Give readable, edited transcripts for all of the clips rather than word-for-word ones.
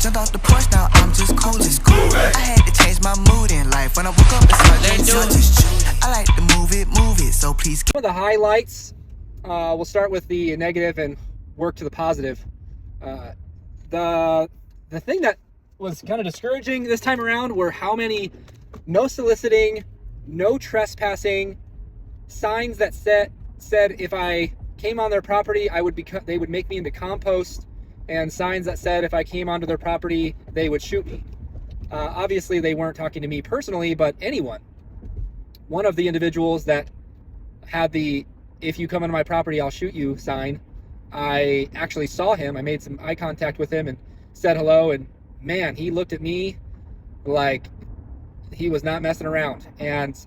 about the Porsche, now I'm just coolin'. I had to change my mood in life. When I woke up, it's like I like to move it, so please. Some of the highlights, we'll start with the negative and work to the positive. The thing that was kind of discouraging this time around were how many no soliciting, no trespassing signs that said if I came on their property, they would make me into compost, and signs that said if I came onto their property, they would shoot me. Obviously, they weren't talking to me personally, but anyone. One of the individuals that had the "if you come onto my property, I'll shoot you" sign, I actually saw him. I made some eye contact with him and said hello, and man, he looked at me like he was not messing around. And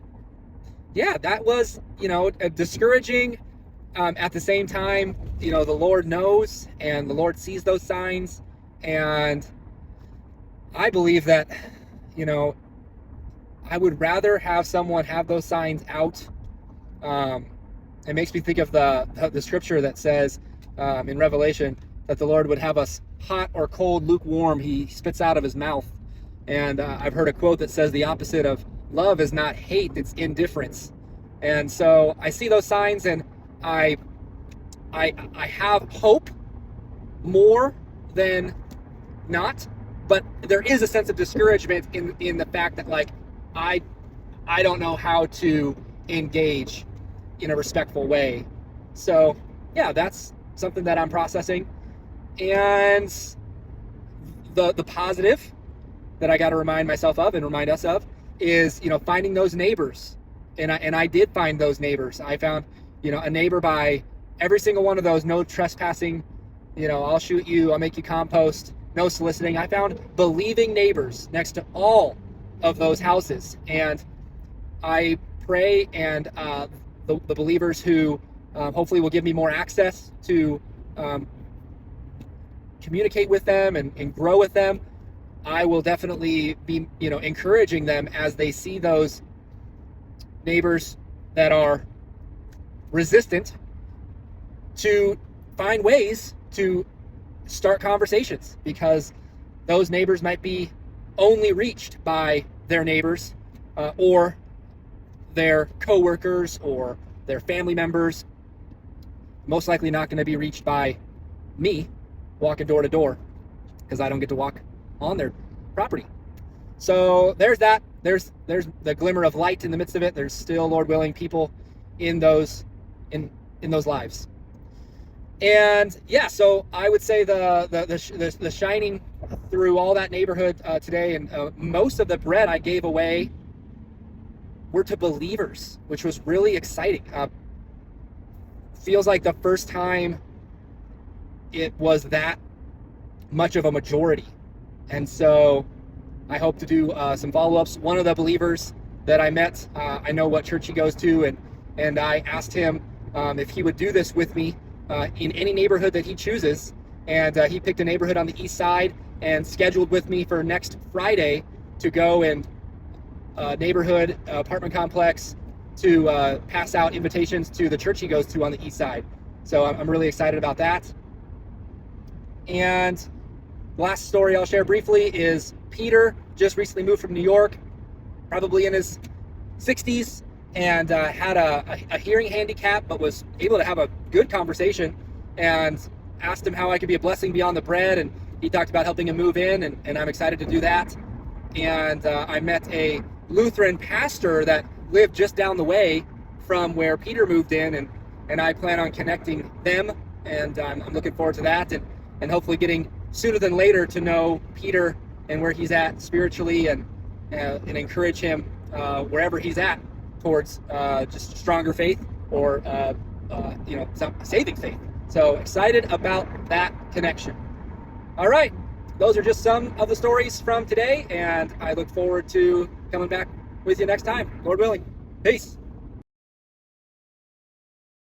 yeah, that was, discouraging. At the same time, the Lord knows and the Lord sees those signs. And I believe that, I would rather have someone have those signs out. It makes me think of the scripture that says in Revelation that the Lord would have us hot or cold, lukewarm. He spits out of his mouth. And I've heard a quote that says the opposite of love is not hate, it's indifference. And so I see those signs, and I have hope more than not, but there is a sense of discouragement in the fact that, like, I don't know how to engage in a respectful way. So yeah, that's something that I'm processing. And the positive that I got to remind myself of and remind us of is, finding those neighbors. And I did find those neighbors. I found, a neighbor by every single one of those: no trespassing, I'll shoot you, I'll make you compost, no soliciting. I found believing neighbors next to all of those houses. And I pray, and the believers who hopefully will give me more access to communicate with them and grow with them, I will definitely be, encouraging them as they see those neighbors that are resistant, to find ways to start conversations, because those neighbors might be only reached by their neighbors or their coworkers or their family members. Most likely not going to be reached by me walking door to door, because I don't get to walk on their property. So there's that. There's the glimmer of light in the midst of it. There's still, Lord willing, people in those lives. And yeah, so I would say the shining through all that neighborhood today, and most of the bread I gave away were to believers, which was really exciting. Feels like the first time it was that much of a majority. And so I hope to do some follow-ups. One of the believers that I met, I know what church he goes to, and I asked him if he would do this with me in any neighborhood that he chooses. And he picked a neighborhood on the east side and scheduled with me for next Friday to go and neighborhood apartment complex to pass out invitations to the church he goes to on the east side. So I'm really excited about that. And the last story I'll share briefly is Peter just recently moved from New York, probably in his 60s, and had a hearing handicap, but was able to have a good conversation, and asked him how I could be a blessing beyond the bread. And he talked about helping him move in, and I'm excited to do that. And I met a Lutheran pastor that lived just down the way from where Peter moved in, and I plan on connecting them, and I'm looking forward to that, and hopefully getting sooner than later to know Peter and where he's at spiritually, and encourage him wherever he's at towards just stronger faith, or some saving faith. So excited about that connection. All right, those are just some of the stories from today, and I look forward to coming back with you next time, Lord willing. Peace.